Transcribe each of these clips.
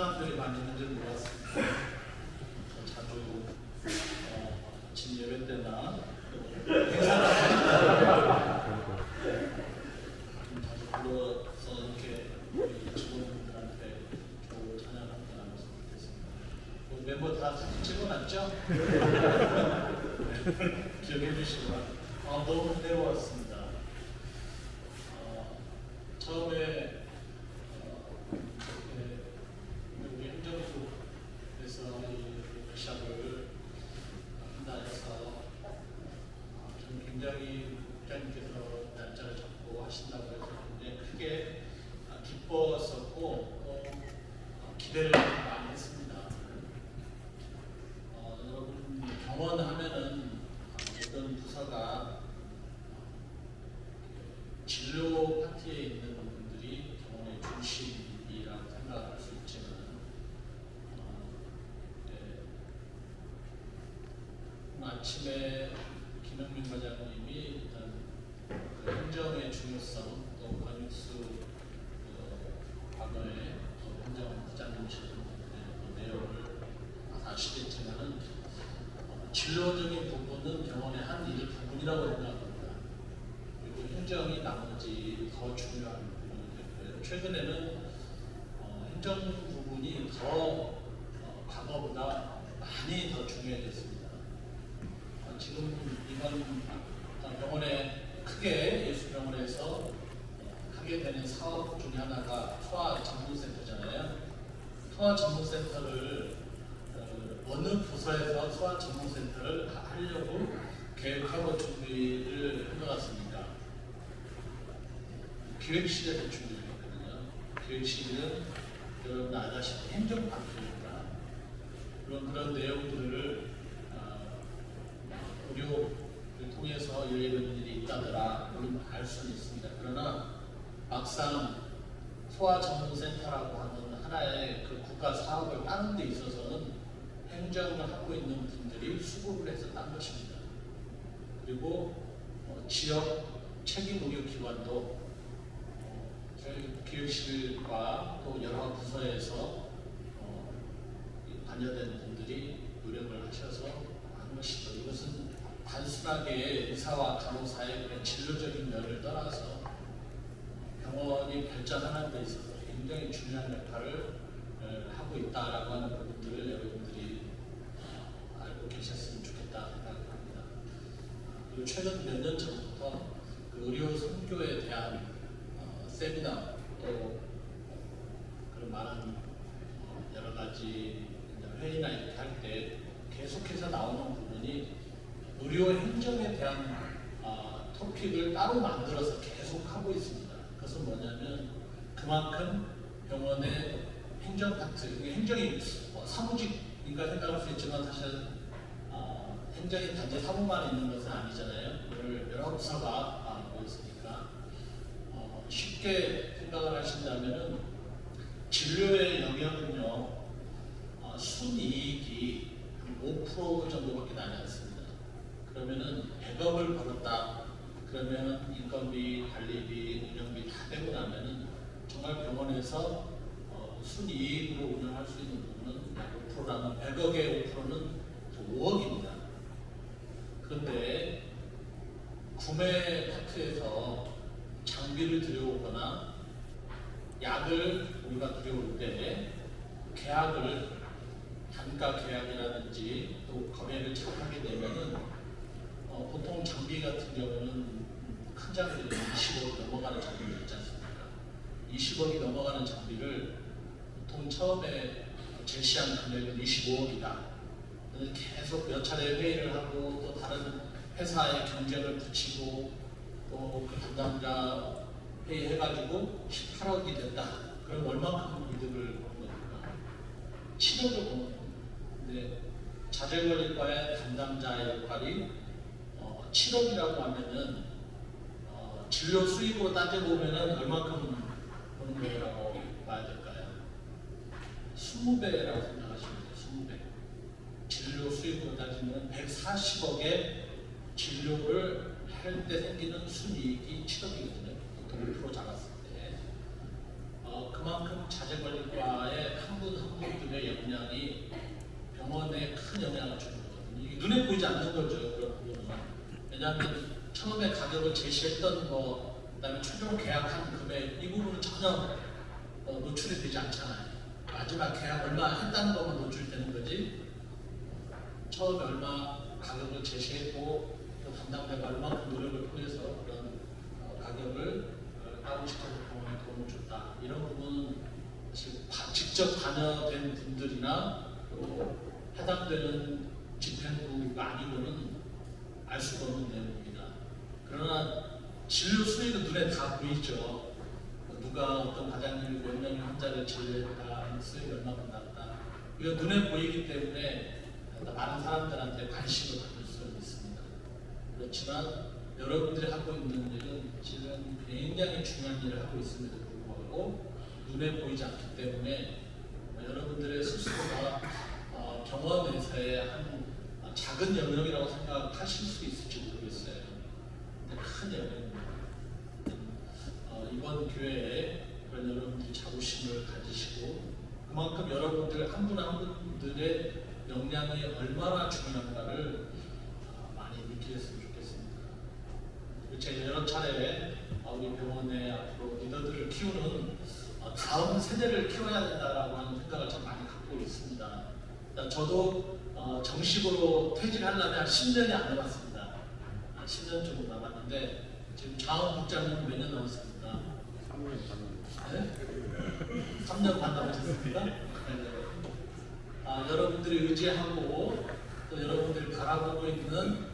상담들이 많이 있는 줄 몰랐습니다. 자주 아침 예배 때나 행사를 자주 불러서 이렇게 우리 직원분들한테 좋은 찬양 함께 나눴으면 좋겠습니다. 우리 멤버 다 사진 찍어놨죠? 기억해 주시고 너무 흥미로웠습니다. 처음에 우리 행정부에서 이 워크숍을 한다 해서 저는 굉장히 국장님께서 날짜를 잡고 하신다고 해서 굉장히 크게 기뻤었고 또 기대를 많이 했습니다. 여러분 병원하면은 어떤 부서가 진료 파트에 있는 분들이 병원의 중심이라고 생각할 수 있지만 아침에 김영민 과장님이 일단 그 행정의 중요성 또 권익수 과거의 행정부장님실 내용을 아시겠지만은 진료적인 부분은 병원의 한 일부분이라고 생각합니다. 그리고 행정이 나머지 더 중요한 부분이 됐고요. 최근에는 행정 부분이 더 과거보다 많이 더 중요해졌습니다. 지금 이번 병원에 크게 예수병원에서 하게 되는 사업 중에 하나가 소아전문센터잖아요. 소아전문센터를 어느 부서에서 소아전문센터를 하려고 계획하고 준비를 한 것 같습니다. 기획실에서 준비를 했거든요. 기획실은 여러분 아다시피 행정파트입니다. 그런 내용들을 의료를 통해서 이런 일이 있다더라 알 수는 있습니다. 그러나 막상 소아전문센터라고 하는 하나의 그 국가 사업을 따는 데 있어서는 행정을 하고 있는 분들이 수급을 해서 딴 것입니다. 그리고 지역 책임 의료기관도 저희 기획실과 또 여러 부서에서 관여된 분들이 노력을 하셔서 하는 것이죠. 이것은 단순하게 의사와 간호사의 그런 진료적인 면을 떠나서 병원이 발전하는 데 있어서 굉장히 중요한 역할을 하고 있다라고 하는 부분들을 여러분들이 알고 계셨으면 좋겠다 생각합니다. 그리고 최근 몇 년 전부터 그 의료 선교에 대한 세미나 또 그런 많은 여러 가지 회의나 이렇게 할 때 계속해서 나오는 부분이 의료 행정에 대한 토픽을 따로 만들어서 계속 하고 있습니다. 그것은 뭐냐면 그만큼 병원의 행정 파트, 행정이 사무직인가 생각할 수 있지만 사실 행정이 단지 사무만 있는 것은 아니잖아요. 이걸 여러 부서가 알고 있으니까 쉽게 생각을 하신다면은 진료의 영역은요 순이익이 5% 정도밖에 나지 않습니다. 그러면은 100억을 벌었다. 그러면 인건비, 관리비, 운영비 다 되고 나면은 정말 병원에서 순이익으로 운영할 수 있는 부분은 5%라면 100억의 5%는 5억입니다. 그런데 구매 파트에서 장비를 들여오거나 약을 우리가 들여올 때 계약을 단가 계약이라든지 또 거래를 착하게 되면은 보통 장비 같은 경우는 큰 장비는 20억 넘어가는 장비가 있지 않습니까? 20억이 넘어가는 장비를 보통 처음에 제시한 금액은 25억이다. 계속 몇 차례 회의를 하고 또 다른 회사의 경쟁을 붙이고 또 그 담당자 회의해가지고 18억이 됐다. 그럼 얼마큼 이득을 보는 겁니까? 7억을 보는 겁니다. 근데 자재관리과의 담당자의 역할이 7억이라고 하면은 진료 수익으로 따져보면은 얼마큼 보는 거라고 봐야 될까요? 20배라고 생각하시면 돼요. 20배. 진료 수익으로 따지면 140억의 진료를 할 때 생기는 순이익이 7억이거든요. 보통 5% 잡았을 때. 그만큼 자재관리과의 한 분 한 역량이 병원에 큰 영향을 주는 거거든요. 이게 눈에 보이지 않는 거죠. 그런 부분은. 왜냐하면 처음에 가격을 제시했던 거, 그다음에 최종 계약한 금액 이 부분은 전혀 노출이 되지 않잖아요. 마지막 계약 얼마 했다는 것만 노출되는 거지. 처음에 얼마 가격을 제시했고 또 담당자가 얼마큼 노력을 통해서 그런 가격을 다운시켜서 병원에 도움을 줬다. 이런 부분은 사실 직접 관여된 분들이나 또 해당되는 집행부가 아니고는 알 수가 없는 내용입니다. 그러나 진료 수익은 눈에 다 보이죠. 누가 어떤 과장님이 몇 명의 환자를 진료했다, 수익이 얼마큼 났다. 이거 눈에 보이기 때문에 많은 사람들한테 관심을 받을 수 있습니다. 그렇지만 여러분들이 하고 있는 일은 지금 굉장히 중요한 일을 하고 있음에도 불구하고 눈에 보이지 않기 때문에 여러분들의 스스로가 병원에서의 한 작은 영역이라고 생각하실 수 있을지 모르겠어요. 근데 큰 영역입니다. 이번 기회에 그런 여러분들이 자부심을 가지시고 그만큼 여러분들 한 분 한 분들의 역량이 얼마나 중요한가를 많이 느끼셨으면 좋겠습니다. 제가 여러 차례 우리 병원의 앞으로 리더들을 키우는 다음 세대를 키워야 된다라고 하는 생각을 참 많이 갖고 있습니다. 저도 정식으로 퇴직하려면 한 10년이 안 남았습니다. 10년 정도 남았는데 지금 장원 국장님 몇 년 남았습니까? 3년 반. 네? 3년 반 남으셨습니까? 네. 여러분들이 의지하고 또 여러분들이 바라보고 있는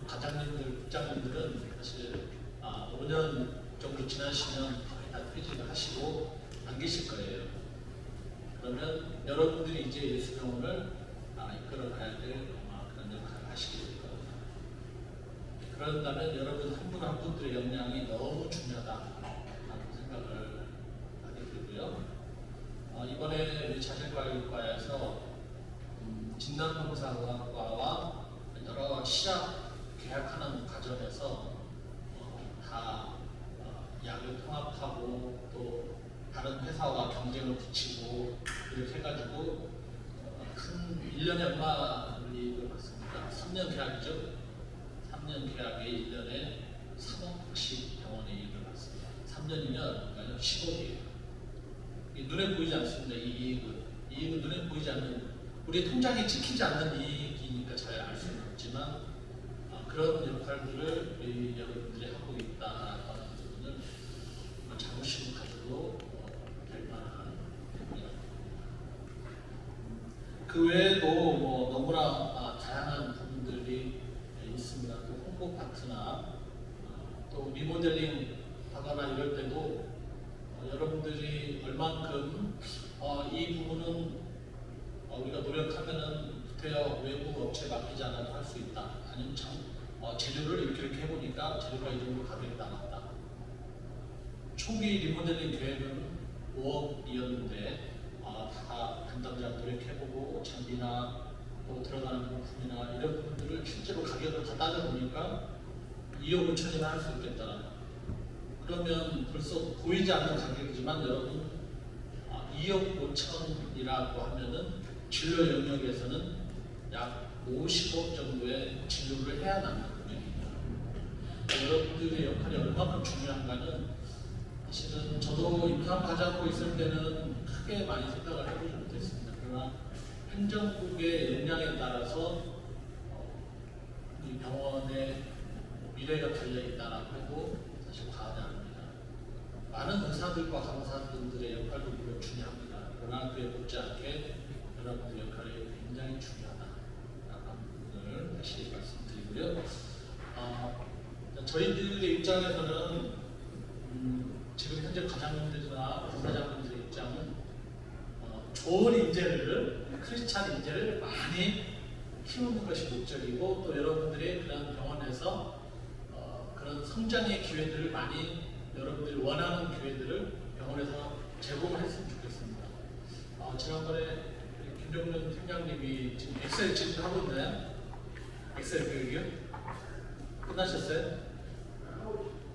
과장님들, 국장님들은 사실 5년 정도 지나시면 거의 다 퇴직을 하시고 안 계실 거예요. 그러면 여러분들이 이제 예수병원을 이끌어가야 될 그런 역할을 하시게 될 겁니다. 그런다면 여러분 한 분 한 분들의 역량이 너무 중요하다라는 생각을 하게 되고요. 이번에 우리 자질과학과에서 진단검사과와 여러 시약 계약하는 과정에서 다 약을 통합하고 또 다른 회사와 경쟁을 붙이고 이렇게 해가지고 큰 1년에 얼마를 이익을 받습니까? 3년 계약이죠. 3년 계약에 1년에 3억씩 병원에 이익을 받습니다. 3년이면 10억이에요. 눈에 보이지 않습니다. 이 이익은 눈에 보이지 않는 우리 통장에 찍히지 않는 이익이니까 잘 알 수는 없지만 그런 역할들을 우리 여러분들이 하고 있다라는 부분을 자부심을 가지고 될 만한 부분이라고. 그 외에도 뭐 너무나 다양한 부분들이 있습니다. 또 홍보 파트나 또 리모델링 하거나 이럴 때도 여러분들이 얼만큼 이 부분은 우리가 노력하면은 대여 외부 업체 맡기지 않아도 할 수 있다. 아니면 재료를 이렇게 해보니까 재료가 이 정도 가격이 나왔다. 초기 리모델링 계획은 5억이었는데 다 담당자 노력해보고 장비나 또 들어가는 부품이나 이런 부분들을 실제로 가격을 다 따져보니까 2억 5천이나 할 수 있겠다. 그러면 벌써 보이지 않는 가격이지만 여러분 2억 5천이라고 하면은 진료 영역에서는 약 50억 정도의 진료를 해야 남는 금액입니다. 여러분들의 역할이 얼마나 중요한가는 사실은 저도 임상 과장으로 있을 때는 크게 많이 생각을 해보지 못했습니다. 그러나 행정국의 역량에 따라서 이 병원의 미래가 달려있다라고 해도 사실 과언이 아닙니다. 많은 의사들과 간호사분들의 역할도 물론 중요합니다. 그러나 그에 못지않게 여러분의 역할이 굉장히 중요하다라는 부분을 다시 말씀드리고요. 저희들의 입장에서는 지금 현재 과장님들이나 부사장님들의 입장은 좋은 인재를, 크리스찬 인재를 많이 키우는 것이 목적이고 또 여러분들이 그런 병원에서 그런 성장의 기회들을 많이 여러분들이 원하는 기회들을 병원에서 제공을 했으면 좋겠습니다. 지난번에 김정근 팀장님이 지금 엑셀 지금 하고 있나요? 엑셀 교육이요? 끝나셨어요?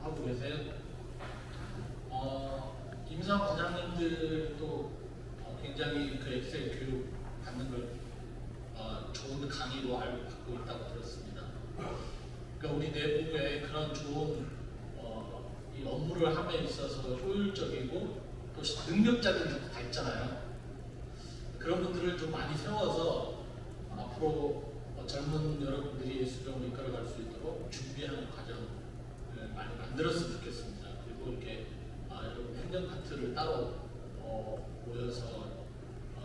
하고 계세요? 임상 과장님들도 굉장히 그 엑셀 교육 받는 걸 좋은 강의로 알고 받고 있다고 들었습니다. 그러니까 우리 내부에 그런 좋은 이 업무를 함에 있어서 효율적이고 또 능력자들도 다 있잖아요. 그런 분들을 좀 많이 세워서 앞으로 젊은 여러분들이 예수병을 이끌어갈 수 있도록 준비하는 과정을 많이 만들었으면 좋겠습니다. 그리고 이렇게 여러분 행정파트를 따로 모여서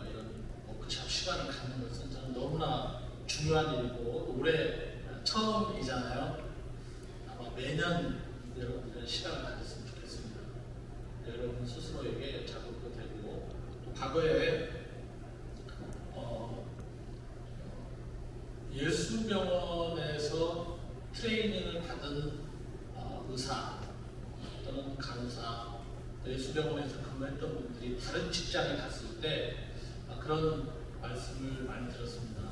이런 워크숍 시간을 갖는 것은 저는 너무나 중요한 일이고 올해 처음이잖아요. 아마 매년 여러분들 시간을 가졌으면 좋겠습니다. 여러분 스스로에게 자극도 되고 또 과거에 예수병원에서 트레이닝을 받은 의사 또는 간호사, 예수병원에서 근무했던 분들이 다른 직장에 갔을 때 그런 말씀을 많이 들었습니다.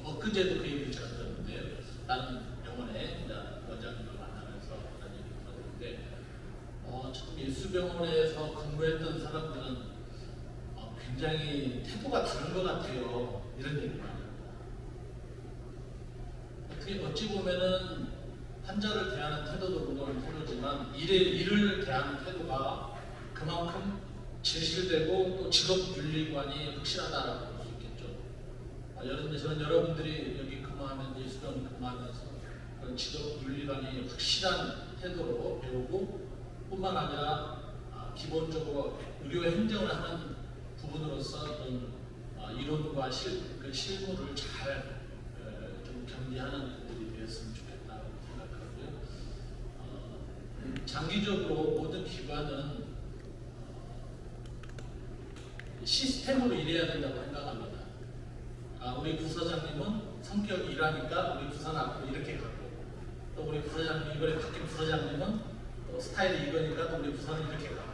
엊그제도 그 얘기를 제가 들었는데요. 다른 병원에 원장님을 만나면서 그런 얘기를 들었는데 참 예수병원에서 근무했던 사람들은 굉장히 태도가 다른 것 같아요. 이런 얘기를 합니다. 어찌 보면은 환자를 대하는 태도도 물론 태도지만 일을 대하는 태도가 그만큼 진실되고 또 직업윤리관이 확실하다라고 볼 수 있겠죠. 저는 여러분들이 여기 근무하면 예수병원 근무하면서 그런 직업윤리관이 확실한 태도로 배우고 뿐만 아니라 기본적으로 의료 행정을 하는 부분으로서 어떤 이론과 실무를 잘 좀 경계하는 분들이 되었으면 좋겠다고 생각하고요. 장기적으로 모든 기관은 시스템으로 일해야 된다고 생각합니다. 우리 부서장님은 성격이 이러니까 우리 부서는 앞으로 이렇게 가고 또 우리 부서장님 이번에 바뀐 부서장님은 또 스타일이 이거니까 또 우리 부서는 이렇게 가고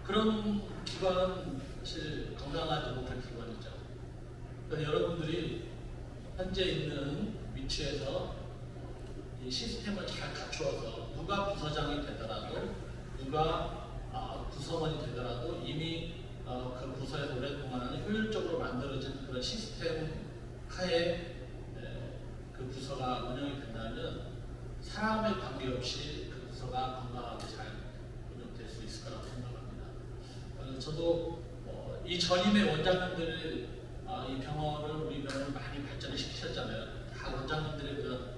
그런 기관은 사실 건강하지 못한 기관이죠. 그러니까 여러분들이 현재 있는 위치에서 이 시스템을 잘 갖추어서 누가 부서장이 되더라도 누가 구성원이 되더라도 이미 그 부서에서 오랫동안 효율적으로 만들어진 그런 시스템 하에 그 부서가 운영이 된다면 사람에 관계없이 그 부서가 건강하게 잘 운영될 수 있을 거라고 생각합니다. 저도 이 전임의 원장님들이 이 병원을 우리 병원을 많이 발전을 시켰잖아요. 다 원장님들의 그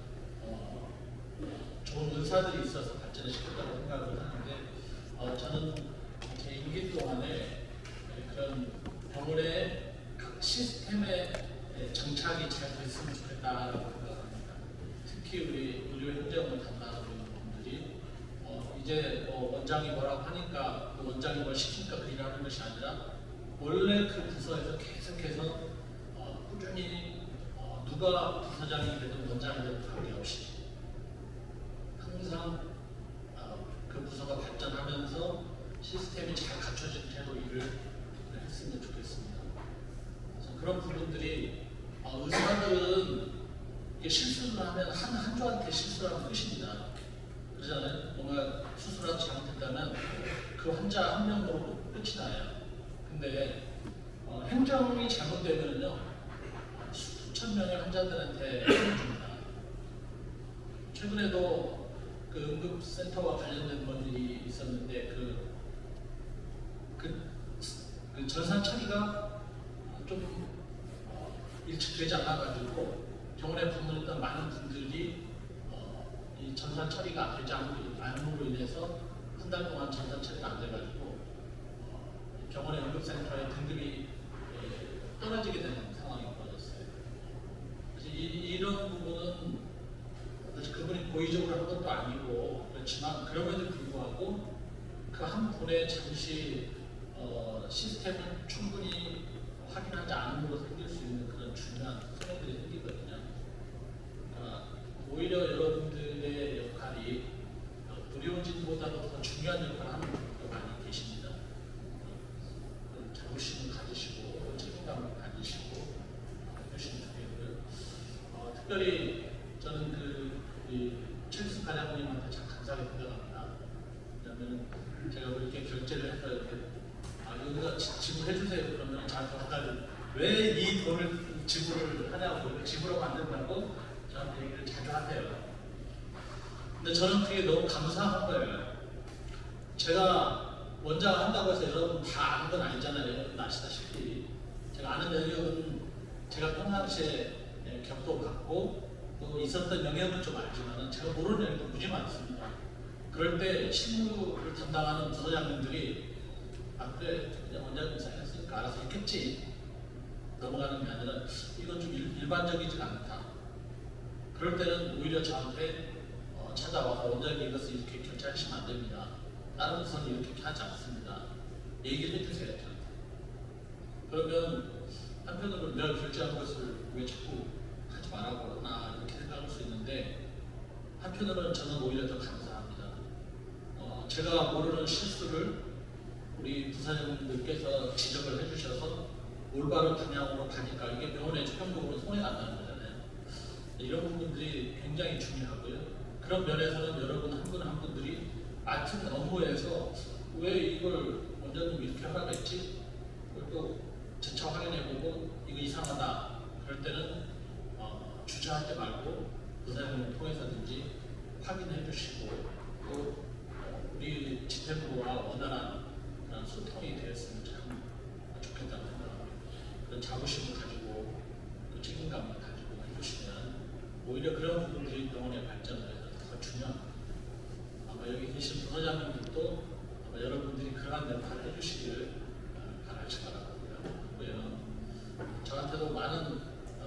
좋은 의사들이 있어서 발전을 시켰다고 생각을 하는데 저는 제 임기 동안에 그런 병원의 각 시스템의 정착이 잘 됐으면 좋겠다라고 생각합니다. 특히 우리 의료 행정을 담당하고 있는 분들이 이제 원장이 뭐라고 하니까 그 원장이 뭘 시키니까 그 일을 하는 것이 아니라 원래 그 부서에서 계속해서 꾸준히 누가 부서장이 되든 원장이 되든 관계없이 항상 그 부서가 발전하면서 시스템이 잘 갖춰진 채로 일을 했으면 좋겠습니다. 그래서 그런 부분들이 의사들은 실수를 하면 한 조한테 실수를 하면 끝입니다. 그러잖아요. 뭔가 수술하다 잘못했다면 그 환자 한 명으로 끝이 나요. 근데 행정이 잘못되면요 수천 명의 환자들한테 줍니다. 최근에도 그 응급센터와 관련된 일이 있었는데 그 전산 처리가 좀 일찍 되지 않아가지고 병원에 방문했던 많은 분들이 이 전산 처리가 되지 않음으로 인해서 한 달 동안 전산 처리가 안 돼가지고 병원의 응급센터의 등급이 떨어지게 되는 상황이 벌어졌어요. 그래서 이런 부분은 사실 그분이 고의적으로 한 것도 아니고 그렇지만 그럼에도 불구하고 그 한 분의 잠시 시스템을 충분히 확인하지 않음으로 생길 수 있는 그런 중요한 소용들이 생기거든요. 오히려 여러분들의 역할이 의료진보다도 더 중요한 역할을 하는 분들도 많이 계십니다. 자부심을 가지시고 책임감을 가지시고 해주시면 좋겠고요. 특별히 저는 최수승 과장님한테 참 감사하게 생각합니다. 왜냐하면 제가 그렇게 결제를 해서 이렇게 여기가 지불해 해주세요. 그러면 저한테 화가 왜 이 돈을 지불을 하냐고, 지불하면 안 된다고 저한테 얘기를 자주 하세요. 근데 저는 그게 너무 감사한 거예요. 제가 원장 한다고 해서 여러분 다 아는 건 아니잖아요. 여러분 아시다시피 제가 아는 영역은 제가 평상시에 격도 갖고 또 있었던 영역은 좀 알지만 제가 모르는 영역도 무지 많습니다. 그럴 때 실무를 담당하는 부서장님들이 아 그래 그냥 원장님 생각했으니까 알아서 했겠지 넘어가는 게 아니라 이건 좀 일반적이지 않다. 그럴 때는 오히려 저한테 찾아와서 원장님 이것을 이렇게 결제하시면 안 됩니다. 다른 부서는 이렇게 하지 않습니다. 얘기를 해주세요. 저한테. 그러면 한편으로는 내가 결제한 것을 왜 자꾸 하지 말라고 하나 이렇게 생각할 수 있는데 한편으로는 저는 오히려 더 감사합니다. 제가 모르는 실수를 우리 부사장님들께서 지적을 해주셔서 올바른 방향으로 가니까 이게 병원에 최종적으로 손해가 안 나는 거잖아요. 이런 부분들이 굉장히 중요하고요. 그런 면에서는 여러분 한 분 한 분들이 맡은 업무에서 왜 이걸 원장님이 이렇게 하라겠지? 또 재차 확인해보고 이거 이상하다. 그럴 때는 주저하지 말고 부사장님을 통해서든지 확인해 주시고 또 우리 집행부와 원활한 그런 소통이 되었으면 참 좋겠다는 생각합니다. 그런 자부심을 가지고 또 책임감을 가지고 해주시면 오히려 그런 부분들이 병원의 발전에 더 중요합니다. 아마 여기 계신 부서장님들도 아마 여러분들이 그러한 역할을 해주시기를 바라시 바라고요. 저한테도 많은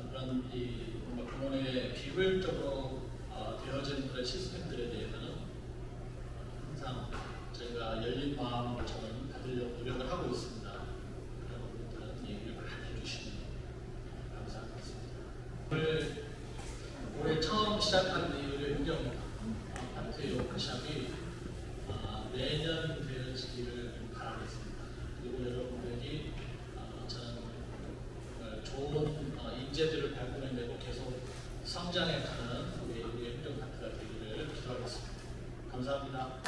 그런 이 뭔가 병원의 비효율적으로 되어진 그런 시스템들에 대해서는 항상 저희가 열린 마음으로 저는 받으려고 노력을 하고 있습니다. 그런 얘기를 많이 해주시면 감사하겠습니다. 올해 처음 시작한 이 의료 행정 파트 워크숍이 내년 되어지기를 바라겠습니다. 그리고 여러분들이 저는 정말 좋은 인재들을 발굴해내고 계속 성장해 가는 우리 행정 파트가 되기를 기도하겠습니다. 감사합니다.